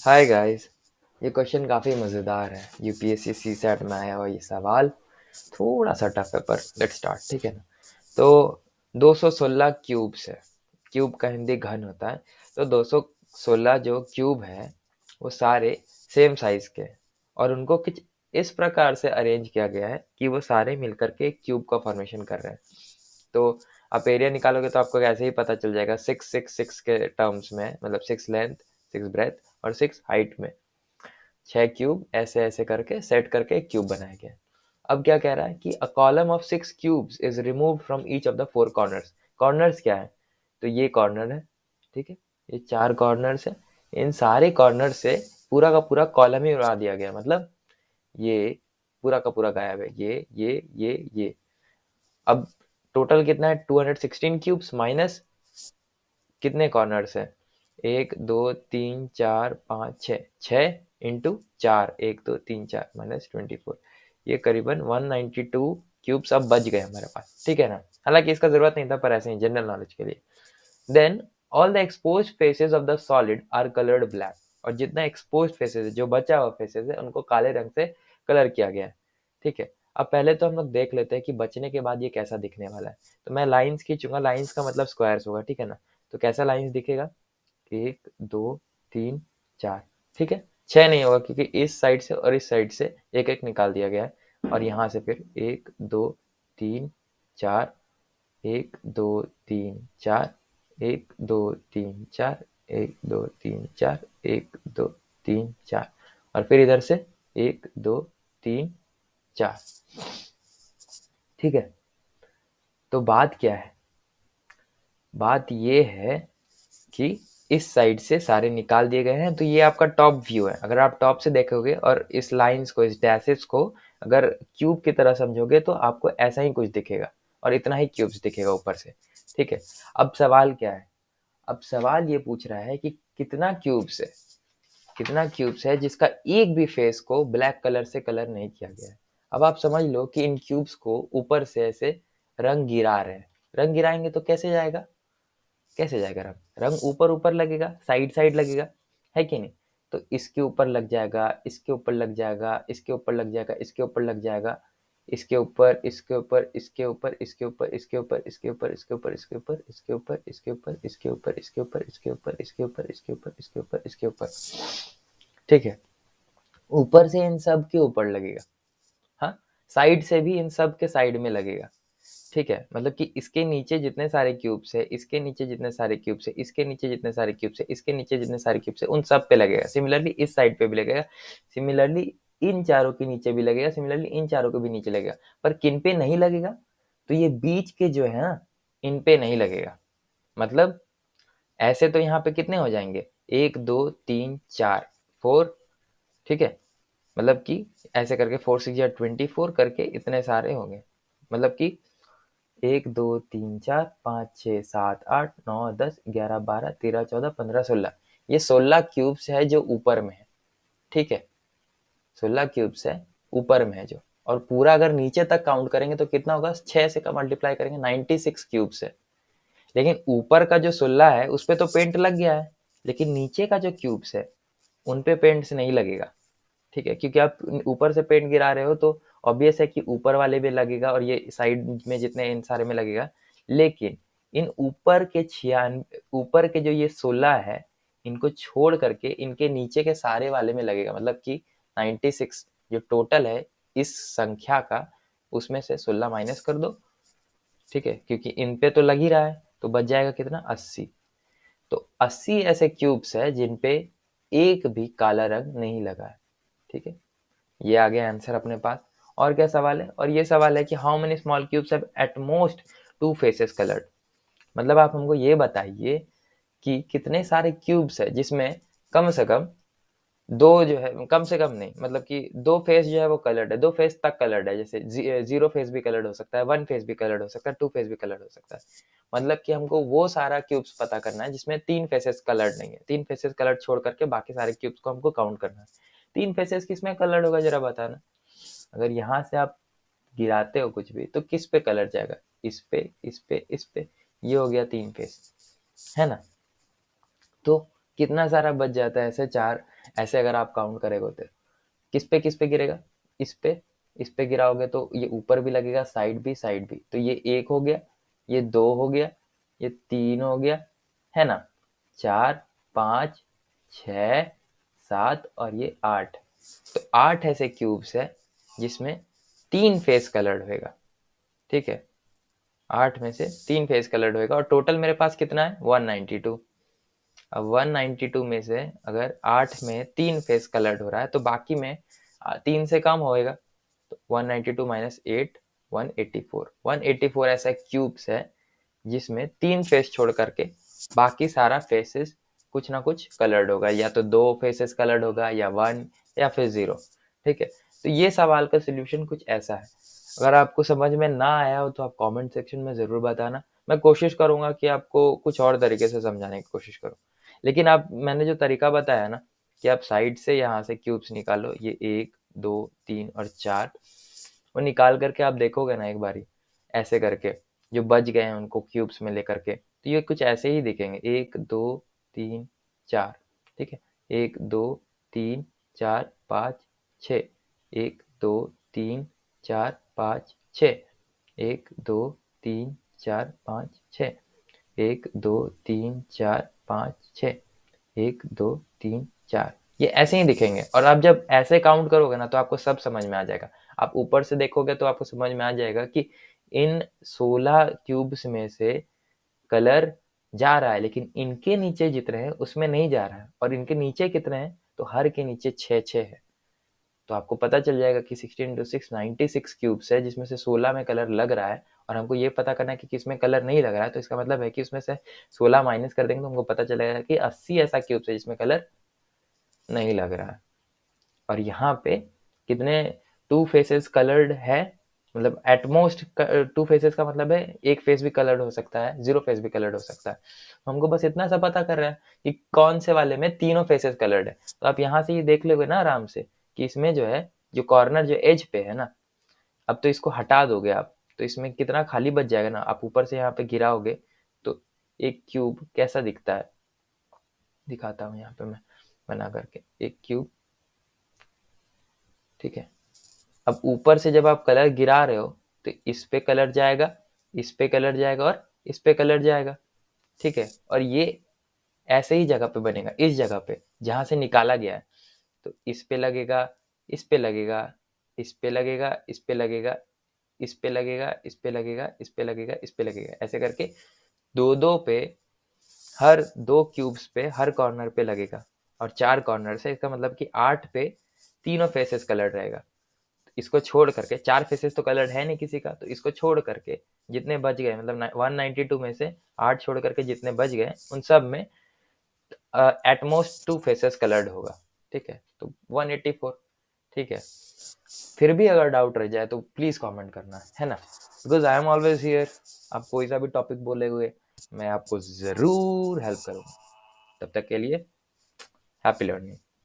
Hi guys. ये question काफ़ी मज़ेदार है। यूपीएससी सीसैट में आया हुआ ये सवाल थोड़ा सा टफ है, पर लेट्स स्टार्ट। ठीक है ना? तो 216 क्यूब्स है। क्यूब का हिंदी घन होता है। तो 216 जो क्यूब है वो सारे सेम साइज के हैं और उनको कुछ इस प्रकार से अरेंज किया गया है कि वो सारे मिलकर के एक क्यूब का फॉर्मेशन कर रहे हैं। तो आप एरिया निकालोगे तो आपको ऐसे ही पता चल जाएगा। 6 6 6 के टर्म्स में, मतलब 6 लेंथ, 6 ब्रेथ और 6 हाइट में 6 क्यूब ऐसे ऐसे करके सेट करके एक क्यूब बनाया गया। अब क्या कह रहा है कि a column of 6 cubes is removed from each of the 4 corners. Corners क्या है? तो ये कॉर्नर है, ठीक है, ये 4 कॉर्नर्स है। इन सारे कॉर्नर से पूरा का पूरा कॉलम ही उड़ा दिया गया, मतलब ये पूरा का पूरा गायब है। ये अब टोटल कितना है? 216 क्यूब्स माइनस कितने कॉर्नर्स है? 1 2 3 4 5 6, 6 × 4, 1 2 3 4 माइनस 24, ये करीबन 192 क्यूब्स अब बच गए हमारे पास। ठीक है ना? हालांकि इसका जरूरत नहीं था, पर ऐसे ही जनरल नॉलेज के लिए। Then all the expose faces of the solid are coloured black. और जितना एक्सपोज फेसेस है, जो बचा हुआ फेसेस है, उनको काले रंग से कलर किया गया है। ठीक है। अब पहले तो हम लोग देख लेते हैं कि बचने के बाद ये कैसा दिखने वाला है। तो मैं लाइंस खींचूंगा। लाइंस का मतलब स्क्वायर्स होगा, ठीक है ना? तो कैसा लाइंस दिखेगा? 1 2 3 4। ठीक है। 6 नहीं होगा क्योंकि इस साइड से और इस साइड से एक एक निकाल दिया गया है। और यहाँ से फिर 1 2 3 4, 1 2 3 4, 1 2 3 4, 1 2 3 4, 1 2 3 4, और फिर इधर से 1 2 3 4। ठीक है। तो बात क्या है? बात ये है कि इस साइड से सारे निकाल दिए गए हैं। तो ये आपका टॉप व्यू है। अगर आप टॉप से देखोगे और इस लाइंस को, इस डैशेस को अगर क्यूब की तरह समझोगे तो आपको ऐसा ही कुछ दिखेगा और इतना ही क्यूब्स दिखेगा ऊपर से। ठीक है। अब सवाल क्या है? अब सवाल ये पूछ रहा है कि कितना क्यूब्स है, कितना क्यूब्स है जिसका एक भी फेस को ब्लैक कलर से कलर नहीं किया गया है। अब आप समझ लो कि इन क्यूब्स को ऊपर से ऐसे रंग गिरा रहे हैं। रंग गिराएंगे तो कैसे जाएगा? कैसे जाएगा रंग? रंग ऊपर ऊपर लगेगा, साइड साइड लगेगा, है कि नहीं? तो इसके ऊपर लग जाएगा, इसके ऊपर लग जाएगा, इसके ऊपर लग जाएगा, इसके ऊपर लग जाएगा, इसके ऊपर, इसके ऊपर, इसके ऊपर, इसके ऊपर, इसके ऊपर, इसके ऊपर, इसके ऊपर, इसके ऊपर, इसके ऊपर, इसके ऊपर, इसके ऊपर, इसके ऊपर, इसके ऊपर, इसके ऊपर, इसके ऊपर, इसके ऊपर, इसके ऊपर। ठीक है। ऊपर से इन सब के ऊपर लगेगा। हाँ, साइड से भी इन सब के साइड में लगेगा। ठीक है। मतलब कि इसके नीचे जितने सारे क्यूब्स है, इसके नीचे जितने सारे क्यूब्स है, इसके नीचे जितने सारे क्यूब्स है, इसके नीचे जितने सारे क्यूब्स है, उन सब पे लगेगा। सिमिलरली इस साइड पे भी लगेगा। सिमिलरली इन चारों के नीचे भी लगेगा। सिमिलरली इन चारों के भी नीचे लगेगा। पर किन पे नहीं लगेगा? तो ये बीच के जो है ना, इन पे नहीं लगेगा। मतलब ऐसे तो यहाँ पे कितने हो जाएंगे? 1 2 3 4, 4। ठीक है। मतलब कि ऐसे करके 4 6 24 करके इतने सारे होंगे। मतलब कि 1 2 3 4 5 6 7 8 9 10 11 12 13 14 15 16, ये 16 क्यूब्स है जो ऊपर में है। ठीक है। 16 क्यूब्स है ऊपर में है जो। और पूरा अगर नीचे तक काउंट करेंगे तो कितना होगा? 6 से का मल्टीप्लाई करेंगे, 96 क्यूब्स है। लेकिन ऊपर का जो 16 है उस पर तो पेंट लग गया है, लेकिन नीचे का जो क्यूब्स है उन पे पेंट से नहीं लगेगा। ठीक है। क्योंकि आप ऊपर से पेंट गिरा रहे हो तो ऑब्वियस है कि ऊपर वाले में लगेगा और ये साइड में जितने इन सारे में लगेगा। लेकिन इन ऊपर के जो ये 16 है, इनको छोड़ करके इनके नीचे के सारे वाले में लगेगा। मतलब कि 96 जो टोटल है इस संख्या का, उसमें से 16 माइनस कर दो। ठीक है। क्योंकि इन पे तो लग ही रहा है, तो बच जाएगा कितना? 80। तो 80 ऐसे क्यूब्स है जिन पे एक भी काला रंग नहीं लगा है। ठीक है। ये आ गया आंसर अपने पास। और क्या सवाल है? और ये सवाल है कि how many small cubes have at most 2 faces coloured. मतलब आप हमको ये बताइए कि कितने सारे क्यूब्स है जिसमें कम से कम दो जो है, कम से कम नहीं, मतलब कि दो फेस जो है वो कलर्ड है, दो फेस तक कलर्ड है। जैसे जीरो फेस भी कलर्ड हो सकता है, वन फेस भी कलर्ड हो सकता है, टू फेस भी कलर्ड हो सकता है। मतलब कि हमको वो सारा क्यूब्स पता करना है जिसमें 3 फेसेस कलर्ड नहीं है। 3 फेसेस कलर्ड छोड़ करके बाकी सारे क्यूब्स को हमको काउंट करना है। 3 फेसेस किसमें कलर्ड होगा जरा बताना। अगर यहाँ से आप गिराते हो कुछ भी तो किस पे कलर जाएगा? इस पे, इस पे, इस पे। ये हो गया 3 फेस, है ना? तो कितना सारा बच जाता है? ऐसे 4, ऐसे अगर आप काउंट करेगा तो किस पे गिरेगा, इस पे गिराओगे तो ये ऊपर भी लगेगा, साइड भी, तो ये 1 हो गया, ये 2 हो गया, ये 3 हो गया, है ना, 4 5 6 7 और ये 8। तो 8 ऐसे क्यूब्स है जिसमें 3 फेस कलर्ड होएगा, ठीक है, 8 में से 3 फेस कलर्ड होएगा, और टोटल मेरे पास कितना है 192। अब 192 में से अगर 8 में 3 फेस कलर्ड हो रहा है तो बाकी में 3 से कम होएगा, तो 192 माइनस 8 184। 184 ऐसा क्यूब्स है जिसमें 3 फेस छोड़ करके बाकी सारा फेसेस कुछ ना कुछ कलर्ड होगा, या तो 2 फेसेस कलर्ड होगा, या 1, या फिर 0, ठीक है। तो ये सवाल का सोल्यूशन कुछ ऐसा है। अगर आपको समझ में ना आया हो तो आप कमेंट सेक्शन में ज़रूर बताना, मैं कोशिश करूंगा कि आपको कुछ और तरीके से समझाने की कोशिश करूँ। लेकिन आप, मैंने जो तरीका बताया ना कि आप साइड से यहाँ से क्यूब्स निकालो, ये 1 2 3 और 4, वो निकाल करके आप देखोगे ना एक बारी ऐसे करके, जो बच गए हैं उनको क्यूब्स में लेकर के, तो ये कुछ ऐसे ही दिखेंगे, 1 2 3 4, ठीक है, 1 2 3 4 5 6, 1 2 3 4 5 6, 1 2 3 4 5 6, 1 2 3 4 5 6, 1 2 3 4, ये ऐसे ही दिखेंगे। और आप जब ऐसे काउंट करोगे ना तो आपको सब समझ में आ जाएगा। आप ऊपर से देखोगे तो आपको समझ में आ जाएगा कि इन 16 क्यूब्स में से कलर जा रहा है, लेकिन इनके नीचे जितने हैं उसमें नहीं जा रहा है, और इनके नीचे कितने हैं तो हर के नीचे 6 है। तो आपको पता चल जाएगा कि 16 इंटू 6 96 क्यूब्स है, जिसमें से 16 में कलर लग रहा है, और हमको ये पता करना है कि किसमें कलर नहीं लग रहा है। तो इसका मतलब है कि उसमें से 16 माइनस कर देंगे तो हमको पता चलेगा कि 80 ऐसा क्यूब्स है जिसमें कलर नहीं लग रहा है। और यहाँ पे कितने 2 फेसेस कलर्ड है, मतलब एटमोस्ट 2 फेसेस का मतलब है एक फेस भी कलर्ड हो सकता है, 0 फेस भी कलर्ड हो सकता है। हमको बस इतना सा पता कर रहा है कि कौन से वाले में तीनों फेसेस कलर्ड है। तो आप यहाँ से ये देख लोगे ना आराम से कि इसमें जो है, जो कॉर्नर जो एज पे है ना, अब तो इसको हटा दोगे आप तो इसमें कितना खाली बच जाएगा ना। आप ऊपर से यहाँ पे गिराओगे तो एक क्यूब कैसा दिखता है, दिखाता हूँ यहाँ पे मैं बना करके एक क्यूब, ठीक है। अब ऊपर से जब आप कलर गिरा रहे हो तो इस पे कलर जाएगा, इस पे कलर जाएगा और इस पे कलर जाएगा, ठीक है। और ये ऐसे ही जगह पे बनेगा, इस जगह पे जहां से निकाला गया है, तो इस पे लगेगा, इस पे लगेगा, इस पे लगेगा, इस पे लगेगा, इस पे लगेगा, इस पे लगेगा, इस पे लगेगा, इस पे लगेगा, ऐसे करके दो दो पे, हर 2 क्यूब्स पे हर कॉर्नर पे लगेगा, और 4 कॉर्नर से, इसका मतलब कि 8 पे तीनों फेसेस कलर रहेगा। इसको छोड़ करके 4 फेसेस तो कलर्ड है नहीं किसी का, तो इसको छोड़ करके जितने बच गए, मतलब 192 में से 8 छोड़ करके जितने बच गए उन सब में एटमोस्ट 2 फेसेस कलर्ड होगा, ठीक है। तो 184, ठीक है। फिर भी अगर डाउट रह जाए तो प्लीज कमेंट करना, है ना, because I am always here. आप कोई सा भी टॉपिक बोले हुए मैं आपको जरूर हेल्प करूंगा। तब तक के लिए हैप्पी लर्निंग।